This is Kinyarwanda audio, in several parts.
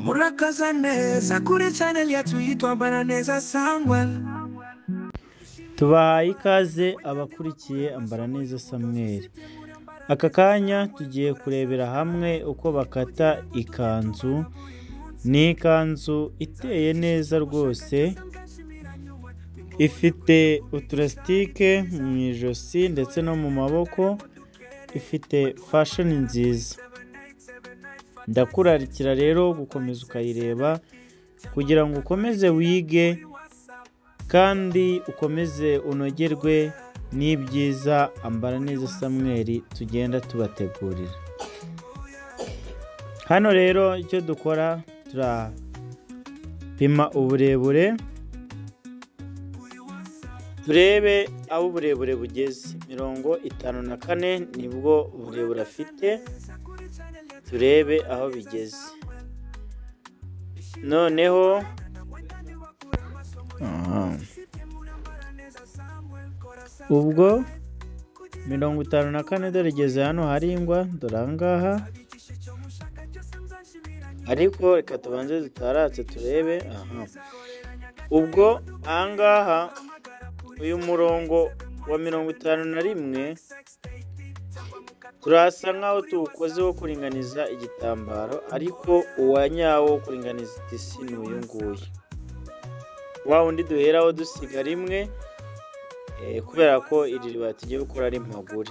Murakaza neza kuri channel yacu yitwa Ambaraneza Samuel. Tubahaye ikaze abakurikiye Ambaraneza Samuel. Aka kanya tugiye kurebera hamwe uko bakata ikanzu. Ni ikanzu iteye neza rwose, ifite uturastike mu ijosi ndetse no mu maboko, ifite fashion nziza. Ndakurarikira rero gukomeza ukayireba kugira ngo ukomeze wige kandi ukomeze unogerwe n'ibyiza Ambaraneza Samuel tugenda tubategurira. Hano rero icyo dukora, turapima uburebure, turebe aho uburebure bugeze. 54 nibwo uburebure afite, turebe aho bigeze. Noneho ubwo 54 dore igeze hano hari ingwa, dore ahangaha. Ariko reka tubanze dutaratse turebe. Ubwo ahangaha uyu murongo wa 51 turasa nkaho tuwukozeho kuringaniza igitambaro, ariko uwa nyawo wo kuringaniza itisi ni uyu nguyu. Wa wundi duheraho dusiga rimwe, kubera ko iri riba tugiye gukora ari mpaguri.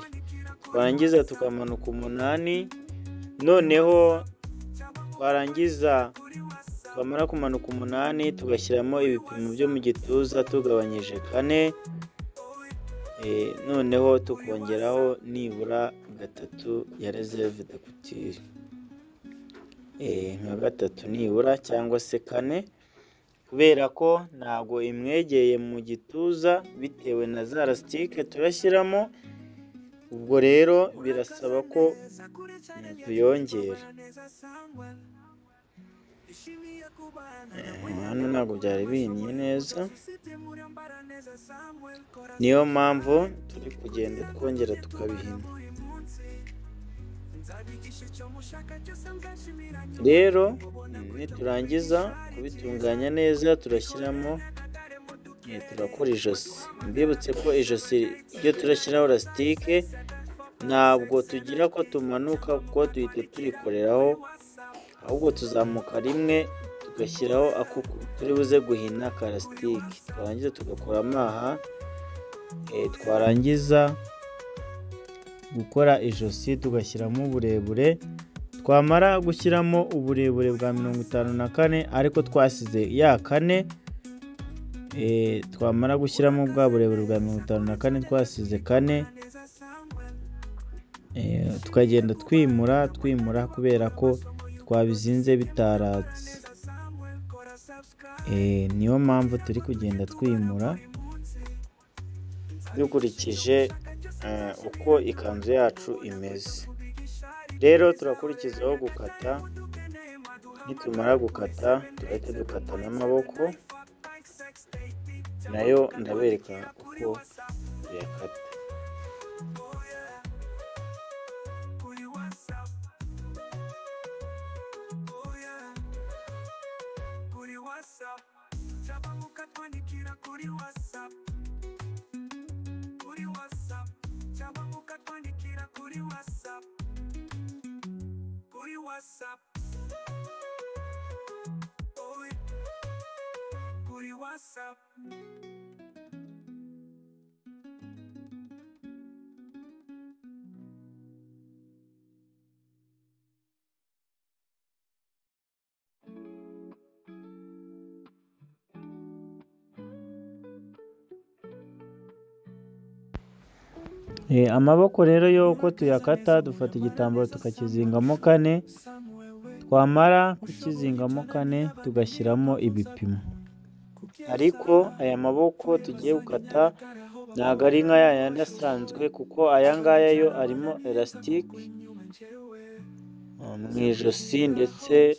Twarangiza tukamanuka 8. Noneho twarangiza twamara kumanuka 8 tugashyiramo ibipimo byo mu gituza tugabanyije 4. Noneho tukongeraho nibura 3 ya reserve de couture, nka 3 nibura cyangwa se 4, kubera ko ntago imwegeye mu gituza bitewe na za elastike turashyiramo. Ubwo rero birasaba ko tuyongera. Hano ntabwo byari binye neza, niyo mpamvu turi kugenda twongera tukabihina. Rero niturangiza kubitunganya neza turashyiramo, turakora ijosi. Mbibutse ko ijosi iyo turashyiraho elastike ntabwo tugira ko tumanuka, kuko tuhita turikoreraho, ahubwo tuzamuka rimwe tugashyiraho ako turi buze guhina ka elastike. Twarangiza tugakoramo aha. Twarangiza gukora ijosi tugashyiramo uburebure. Twamara gushyiramo uburebure bwa 54 ariko twasize ya 4. Twamara gushyiramo bwa burebure bwa 54 twasize 4. Tukagenda twimura kubera ko twabizinze bitaratse. Niyo mpamvu turi kugenda twimura dukurikije uko ikanzu yacu imeze. Rero turakurikizaho gukata. Nitumara gukata tugahita dukata n'amaboko, nayo ndabereka uko tuyakata. Amaboko rero yo uko tuyakata, dufata igitambaro tukakizingamo 4. Twamara kukizingamo 4 tugashyiramo ibipimo. Ariko aya maboko tugiye gukata ntago ari nka yandi asanzwe, kuko aya ngaya yo arimo elastike mu ijosi ndetse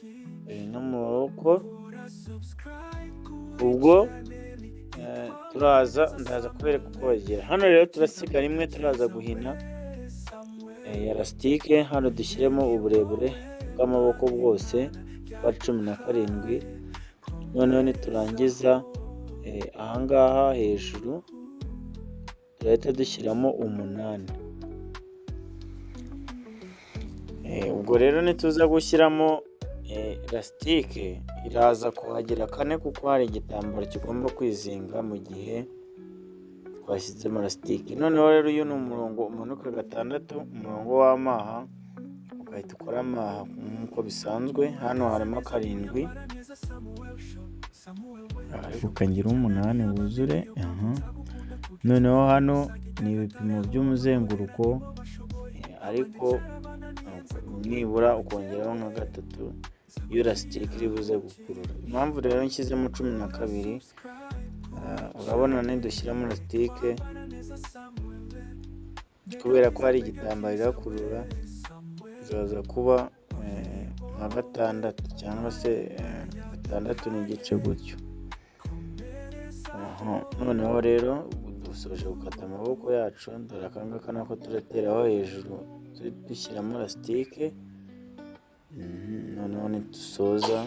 no mu maboko. Ubwo ndaza kubereka uko bagera. Hano rero turasiga rimwe turaza guhina ya lasitike. Hano dushyiremo uburebure bw'amaboko bwose bwa 17. Noneho niturangiza ahangaha hejuru turahita dushyiramo 8. Ubwo rero nituza gushyiramo lasitike iraza kuhagera 4 kuko hari igitambaro kigomba kwizinga mu gihe twashyizemo lasitike. Noneho rero uyu ni umurongo umanuka 6, umurongo w'amaha, ugahita ukora amaha nk'uko bisanzwe. Hano harimo 7 ariko ukagira 8 wuzure. Noneho hano ni ibipimo by'umuzenguruko, ariko nibura ukongeraho nka 3 iyo lasitike iri buze gukurura. Impamvu rero nshyizemo 12, urabona nidushyiramo lasitike kubera ko hari igitambaro irakurura, bizaza kuba nka 6 cyangwa se 6 n'igice gutyo. Noneho rero dusoje gukata amaboko yacu, dore akangaka nako turateraho hejuru dushyiramo lasitike. Noneho nidusoza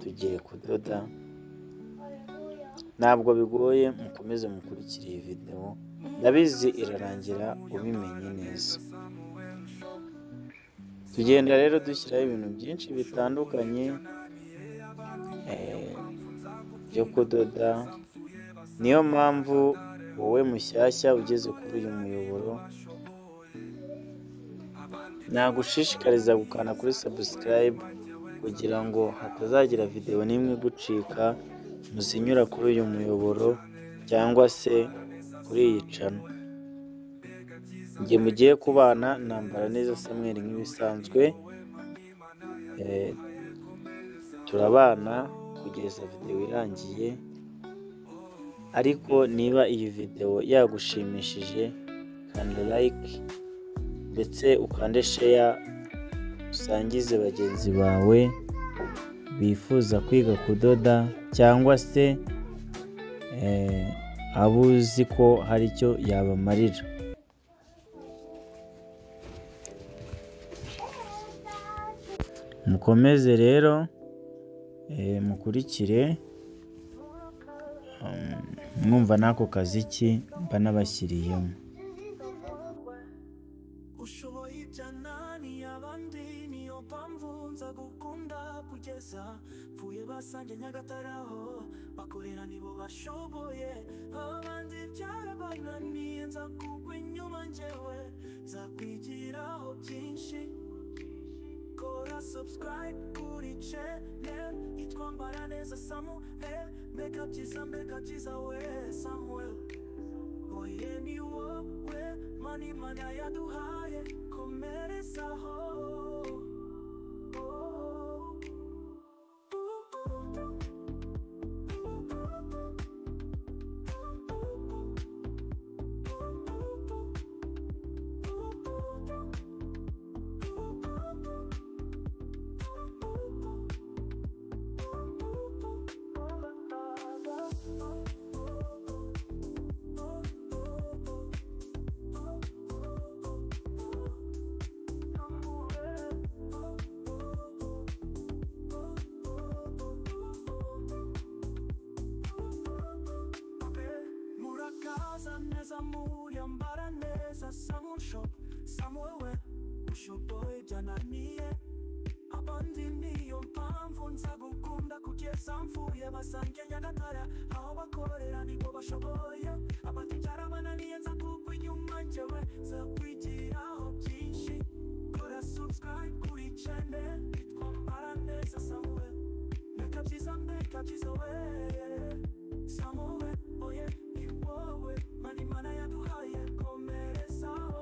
tugiye kudoda. Ntabwo bigoye, mukomeze mukurikire iyi video, ndabizi irarangira ubimenye neza. Tugenda rero dushyiraho ibintu byinshi bitandukanye byo kudoda. Niyo mpamvu wowe mushyashya ugeze kuri uyu muyoboro, nagushishikariza gukanda kuri subscribe kugira ngo hatazagira video n'imwe gucika muzinyura kuri uyu muyoboro cyangwa se kuri iyi channel. Njye mugiye kubana nambara neza Samuel nk'ibisanzwe. Turabana kugeza video irangiye, ariko niba iyi video yagushimishije kanda like ndetse ukande share, usangize bagenzi bawe bifuza kwiga kudoda cyangwa se abo uzi ko hari icyo yabamarira. Mukomeze rero mukurikire mwumva n'ako kaziki mba nabashyiriyemo. Ushoboye ibyanani abandi, niyo mpamvu nza gukunda kugeza mvuye basange Nyagataraho, bakorera nibo bashoboye, abandi byarabananiye, nza kugwa inyuma njyewe, nza kwigiraho byinshi. Kora subscribe kuri channel yitwa Mbaraneza Samuel, mbega byiza we Samuel. Oye ni wowe mani mana yaduhaye, komerezaho. Murya Mbaraneza Samuel Shop, Samuel we ushoboye byananiye, abandi niyo mpamvu nza gukunda kugeza mvuye basange Nyagatare, aho bakorera nibo bashoboye, abandi byarabananiye, nza kugwa inyuma njyewe, nza kwigiraho byinshi. Kora subscribe kuri channel yitwa Mbaraneza Samuel, mbega byiza we Samuel. Oye ni wowe mani mana yaduhaye, komerezaho.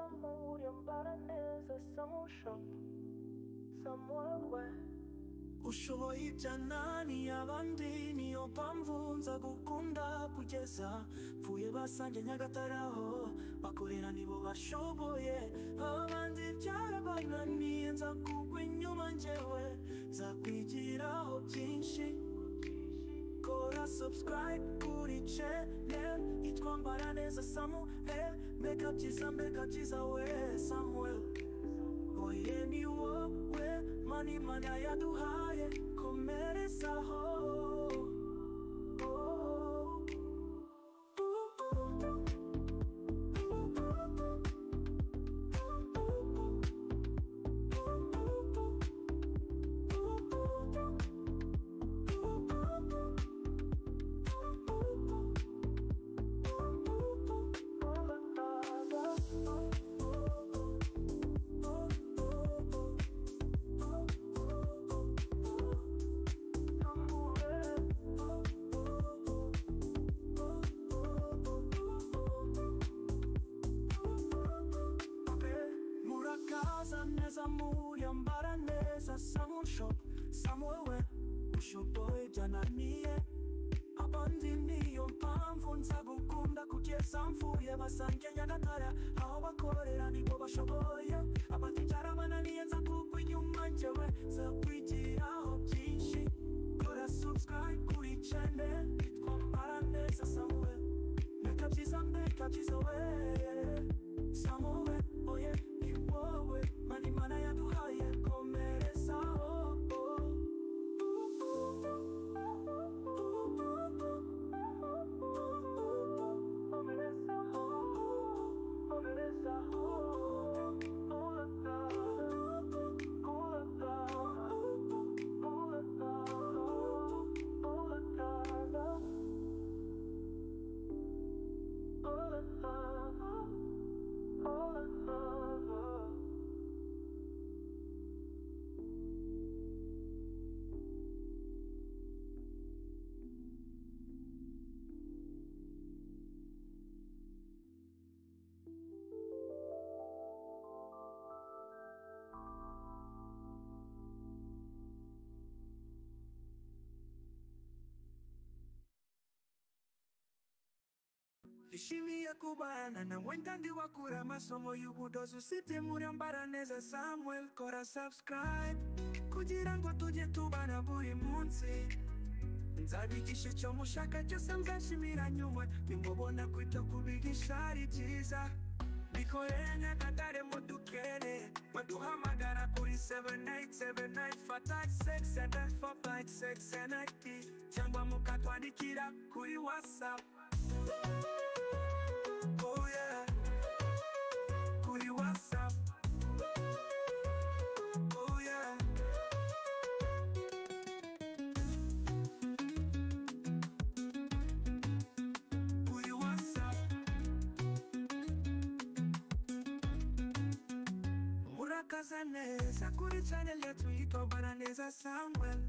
Samuel Baraneza Samuel we ushoboye ibyanani abandi niyo mpamvu nza gukunda kugeza mvuye basange Nyagataraho bakorera nibo bashoboye abandi byarabananiye nza kugwa inyuma njyewe nza kwigiraho byinshi. Kora subscribe kuri channel yitwa Baraneza Samuel mbega byiza we Samuel oye ni wowe mani mana yaduhaye komerezaho. Samuel Baraneza Samuel we ushoboye byananiye abandi niyo mpamvu nza gukunda kugeza mvuye basange Nyagatare aho bakorera nibo bashoboye abandi byarabananiye nza kugwa inyuma njyewe nza kwigiraho byinshi. Kora subscribe kuri channel yitwa Baraneza Samuel mbega byiza we Samuel oye ni wowe mani mana yaduhaye komerezaho. Nishimiye kubana nawe kandi wakura amasomo y'ubudozi usibye muri Baraneza Samuel. Kora subscribe kugira ngo tujye tubana buri munsi nzabigisha icyo mushaka cyose nzashimira nyuma nimubona kwita kubigisha ari byiza. Bikorere Nyagatare mudukere baduhamagara kuri 787956 cyangwa mukatwandikira kuri WhatsApp. Oh yeah, kuri WhatsApp. Oh yeah, kuri WhatsApp. Murakaza neza kuri channel yetu yitwa Baraneza Samuel.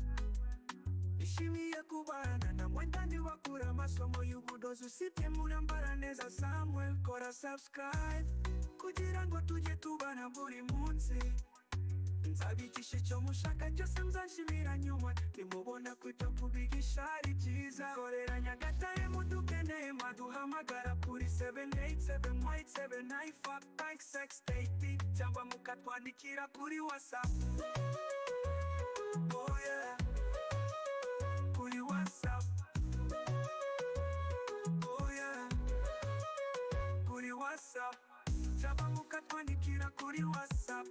Nishimiye kubana nawe kandi wakura amasomo y'ubudozi usibye muri Baraneza Samuel. Kora subscribe kugira ngo tujye tubana buri munsi nzabigisha icyo mushaka cyose nzashimira nyuma nimubona kwita kubigisha ari byiza. Korera Nyagatare mudukeneye maduhamagara kuri 787956 cyangwa mukatwandikira kuri WhatsApp. Oh yeah, kuri WhatsApp. Oh yeah, kuri WhatsApp. Cyangwa mukatwandikira kuri WhatsApp.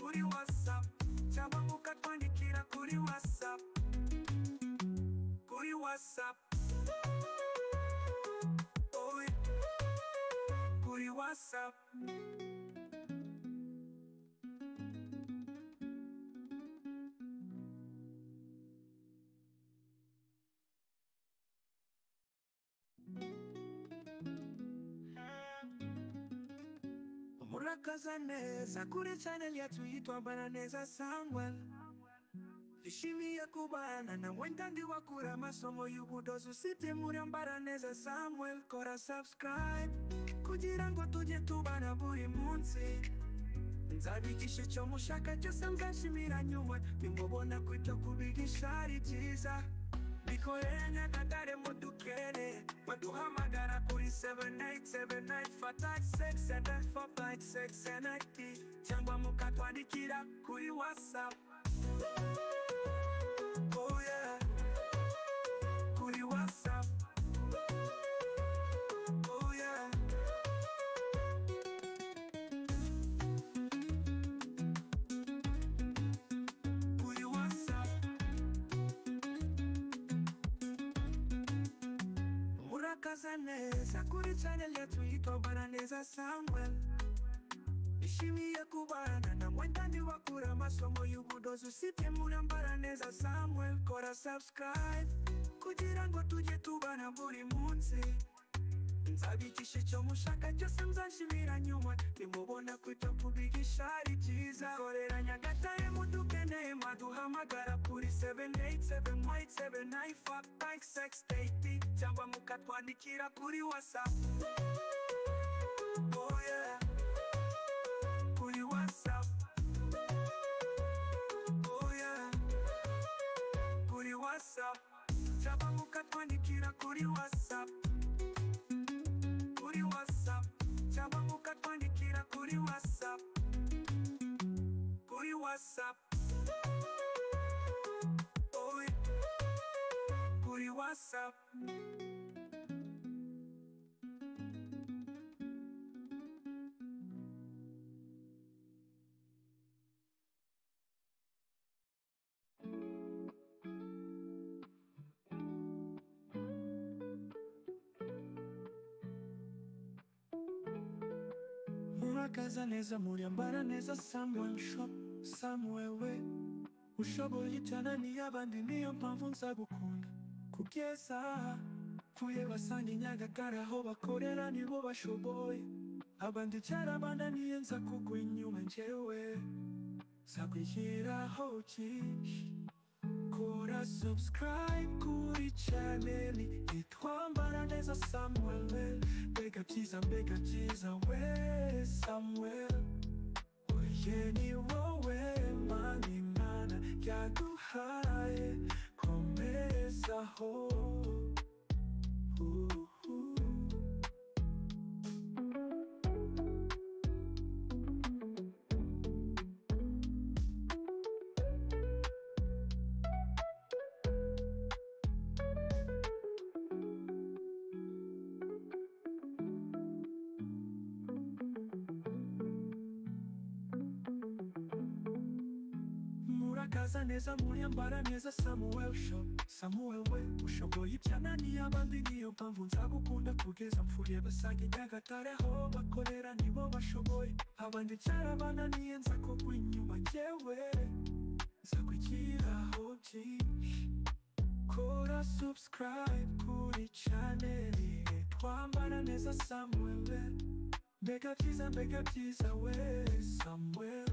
Kuri WhatsApp. Cyangwa mukatwandikira kuri WhatsApp. Kuri WhatsApp. Oh yeah, kuri WhatsApp. Murakaza neza kuri channel yetu yitwa Baraneza Samuel. Nishimiye kubana nawe kandi wakura amasomo y'ubudozi usibye muri Baraneza Samuel. Kora subscribe kugira ngo tujye tubana buri munsi. Nzabigisha icyo mushaka cyose muzashimira nyuma, nimubona kwita kubigisha ari byiza. Bikorere Nyagatare mudukere, baduhamagara kuri 787856 cyangwa mukatwandikira kuri WhatsApp. Oh yeah, kuri WhatsApp. Oh yeah. Kuri WhatsApp. Murakaza neza kuri channel yetu yitwa Baraneza Samuel. Ishimiye kubana na mwendani wakura masomo y'ubudozi usibye muri Baraneza Samuel. Kora subscribe kugira ngo tujye tubana buri munsi. Nzabigisha icyo mushaka cyose muzashimira nyuma, nimubona kwita kubigisha ari byiza. Korera Nyagatare mudukeneye mwaduhamagara kuri 78787956 cyangwa mukatwandikira kuri WhatsApp. Oh yeah, kuri WhatsApp. Oh yeah, kuri WhatsApp. Cyangwa mukatwandikira kuri WhatsApp. Kuri WhatsApp. Cyangwa mukatwandikira kuri WhatsApp. Kuri WhatsApp. Oh yeah, kuri WhatsApp. Murakaza neza muri Baraneza Samuel Shop. Samuel we ushoboye ibyananiye abandi, niyo mpamvu nzagukunda kugeza kuye basanga Nyagatare aho bakorera nibo bashoboye. Abandi cyarabananiye nza kugwa inyuma njyewe nzakwishyiraho byinshi. Kora subscribe kuri channel yitwa Baraneza Samuel. Mbega byiza we Samuel. Oye ni wowe Mana yaduhaye, komerezaho. Murakaza neza muri Baraneza Samuel Shop. Samuel we ushoboye ibyananiye abandi, niyo mpamvu nzagukunda kugeza mpfuye basanga Nyagatare aho bakorera nibo bashoboye. Abandi cyarabananiye nza kugwa inyuma njyewe nzakwigiraho byinshi. Kora subscribe kuri channel yitwa Baraneza Samuel. Mbega byiza we Samuel.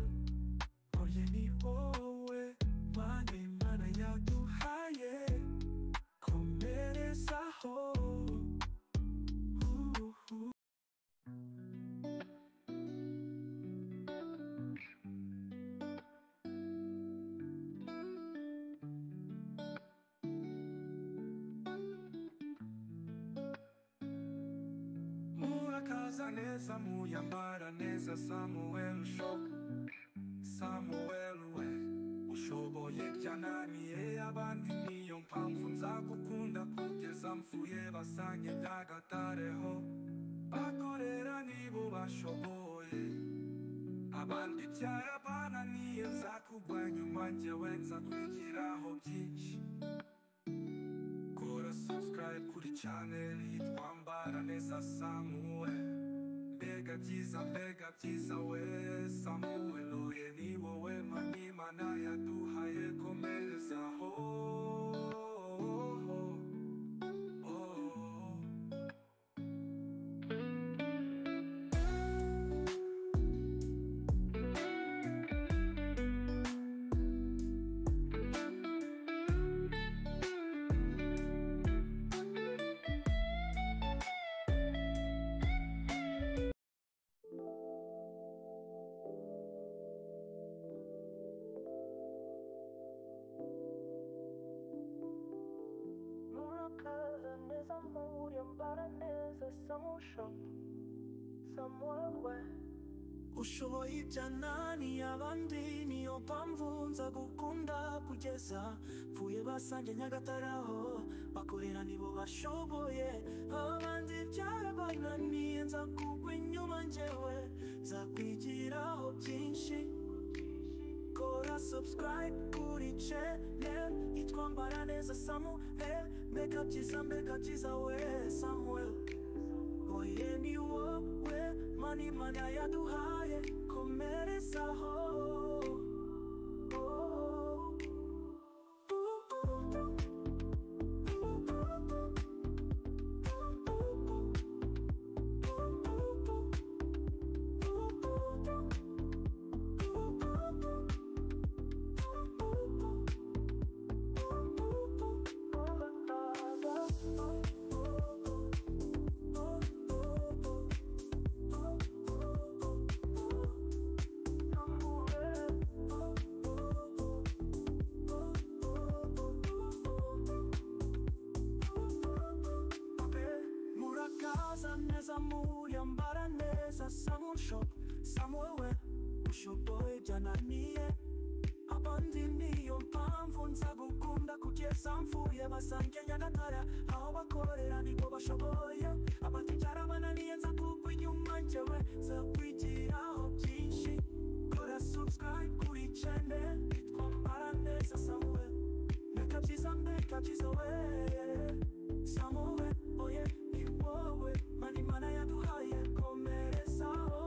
Oye ni wowe Mana yaduhaye, komerezaho. Murakaza neza muri Baraneza Samuel Shop. Samuel we ushoboye byananiye abandi, niyo mpamvu nzagukunda kugeza mpfuye basange Nyagatare ho bakorera nibo bashoboye. Abandi byarabananiye nzakugwa nyuma njyewe nzakwigiraho byinshi. Kora subscribe kuri channel yitwa Baraneza Samuel. Mbega byiza we Samuel. Oye ni wowe Mana yaduhaye, komerezaho. Shop somewhere ushoboye ibyanani abandi niyo mpamvu nza gukunda kugeza mvuye basange Nyagatare aho bakorera nibo bashoboye abandi byarabananiye nza kugwa inyuma njyewe nza kwigiraho byinshi kora subscribe kuri channel yitwa Mbaraneza Samuel mbega byiza we Samuel oye ni wowe Mana yaduhaye komerezaho Muri Mbaraneza Salon Shop somewhere ushoboye byananiye abandi niyo mpamvu nza gukunda kugeza mvuye basange Nyagatare aho bakorera nibo bashoboye abandi byarabananiye nza kugwa inyuma njyewe nza kwigiraho byinshi kora subscribe kuri channel yitwa Mbaraneza Samuel mbega byiza we Samuel oye ni wowe Mana yaduhaye komerezaho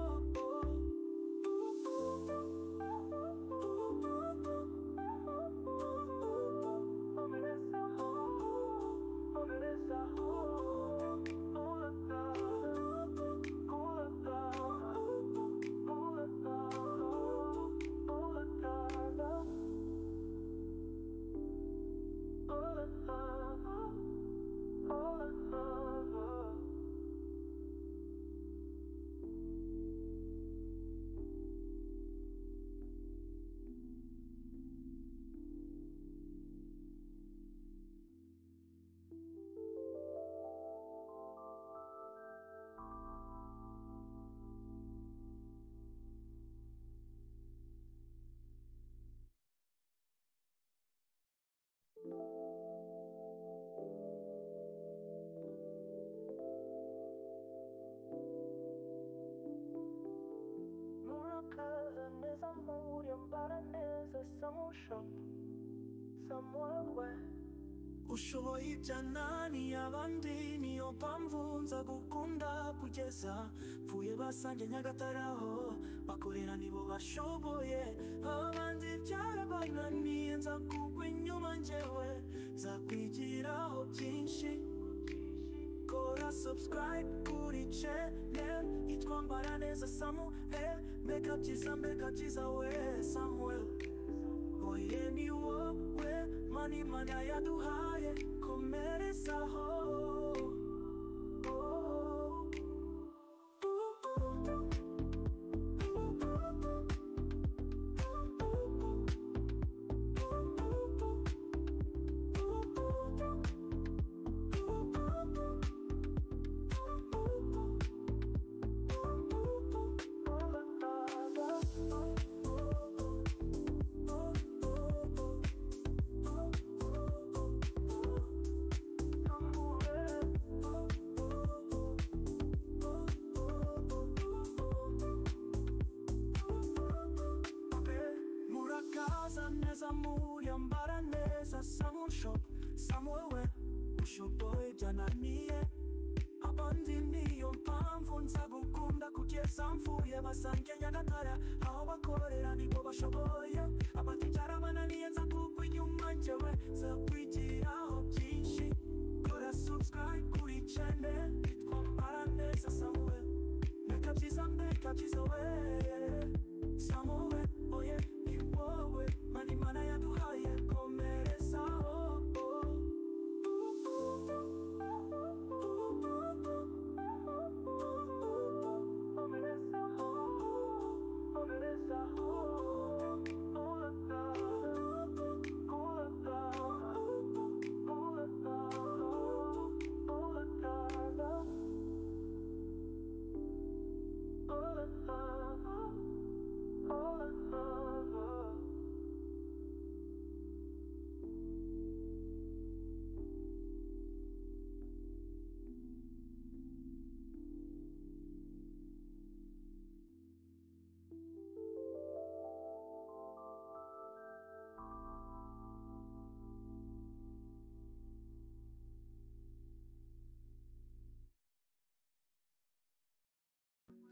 Muri Mbaraneza Salon Shop somewhere ushoboye ibyanani abandi niyo mpamvu nza gukunda kugeza mvuye basange Nyagatare aho bakorera nibo bashoboye abandi byarabananiye nza kugwa inyuma njyewe nza kwigiraho byinshi kora subscribe kuri channel yitwa Mbaraneza Samuel mbega byiza we Samuel oye ni wowe Mana yaduhaye komerezaho Muri Mbaraneza Salon Shop somewhere ushoboye byananiye abandi niyo mpamvu nza gukunda kugeza mvuye basange Nyagatare aho bakorera nibo bashoboye abandi byarabananiye nza kugwa inyuma njyewe nza kwigiraho byinshi kora subscribe kuri channel yitwa Mbaraneza Samuel mbega byiza we Samuel oye ni wowe Mana yaduhaye komerezaho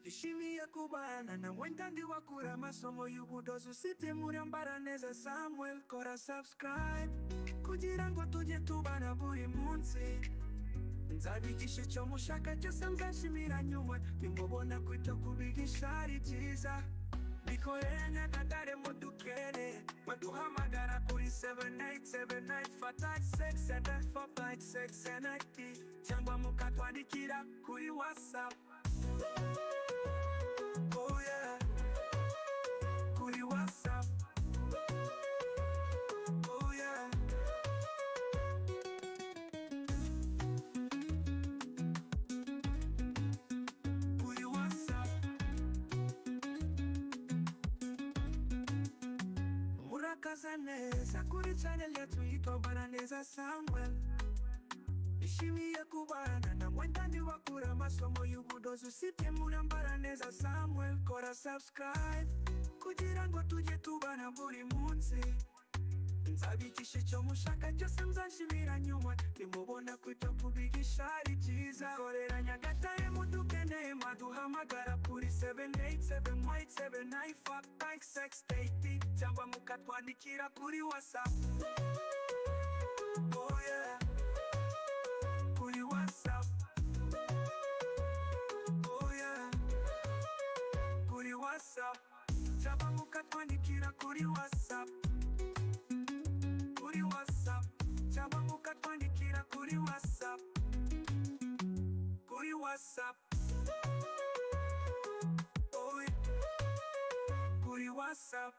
Ishimiye kubana na wenda ndi wakura masomo y'ubudozi usibye Murambara neza Samuel. Kora subscribe kugira ngo tujye tubana buri munsi. Nzabigisha icyo mushaka cyose, nzashimira nyuma nimubona kwita kubigisha ari byiza. Bikorere Nyagatare mudukere, baduhamagara kuri 787956 cyangwa mukatwandikira kuri WhatsApp. Oh yeah, kuri WhatsApp. Oh yeah, kuri WhatsApp. Murakaza neza kuri channel yetu yitwa Baraneza Samuel. Ishimiye kubana na wenda ndi wakura masomo y'ubudozi usibye Murambara neza Samuel. Kora subscribe kugira ngo tujye tubana buri munsi. Nzabigisha icyo mushaka cyose, nzashimira nyuma nimubona kwita kubigisha ari byiza. Korera Nyagatare mudukeneye, maduhamagara kuri 787956 cyangwa mukatwandikira kuri WhatsApp. Oh yeah, kuri WhatsApp. Oh yeah, kuri WhatsApp. Cyangwa mukatwandikira kuri WhatsApp. Kuri WhatsApp. Cyangwa mukatwandikira kuri WhatsApp. Kuri WhatsApp. Oh yeah, kuri WhatsApp.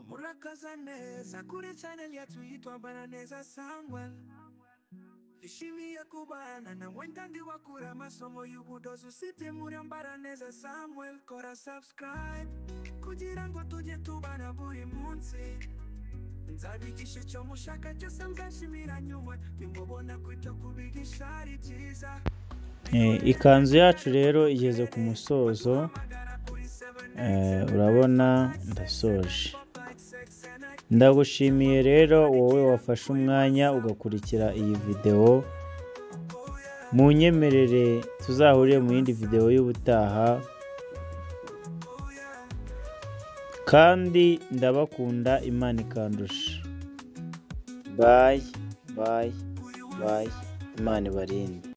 Murakaza neza kuri channel yetu yitwa Baraneza Samuel. Ishimiye kubana na wenda ndi wakura masomo y'ubudozi usibye Murambara neza Samuel. Kora subscribe kugira ngo tujye tubana buri munsi. Nzabigisha icyo mushaka cyose, nzashimira nyuma nimubona kwita kubigisha ari byiza. Ikanzu yacu rero igeze ku musozo. Urabona ndasoje. Ndagushimiye rero wowe wafashe umwanya ugakurikira iyi video. Munyemerere tuzahurire mu yindi video y'ubutaha. Kandi ndabakunda, Imana ikandusha. Bye bye bye. Imana ibarinde.